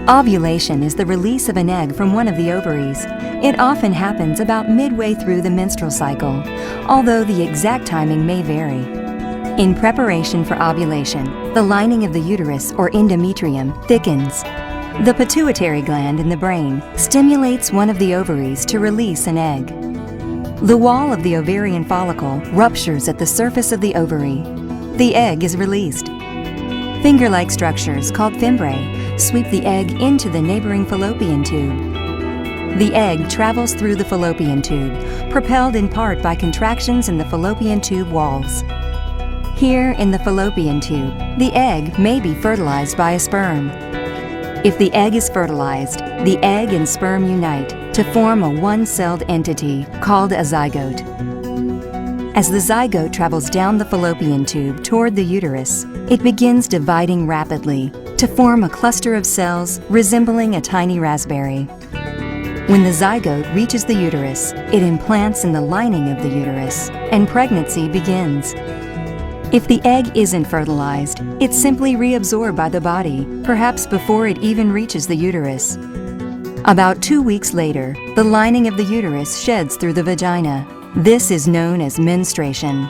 Ovulation is the release of an egg from one of the ovaries. It often happens about midway through the menstrual cycle, although the exact timing may vary. In preparation for ovulation, the lining of the uterus or endometrium thickens. The pituitary gland in the brain stimulates one of the ovaries to release an egg. The wall of the ovarian follicle ruptures at the surface of the ovary. The egg is released. Finger-like structures called fimbriae sweep the egg into the neighboring fallopian tube. The egg travels through the fallopian tube, propelled in part by contractions in the fallopian tube walls. Here in the fallopian tube, the egg may be fertilized by a sperm. If the egg is fertilized, the egg and sperm unite to form a one-celled entity called a zygote. As the zygote travels down the fallopian tube toward the uterus, it begins dividing rapidly to form a cluster of cells resembling a tiny raspberry. When the zygote reaches the uterus, it implants in the lining of the uterus, and pregnancy begins. If the egg isn't fertilized, it's simply reabsorbed by the body, perhaps before it even reaches the uterus. About 2 weeks later, the lining of the uterus sheds through the vagina. This is known as menstruation.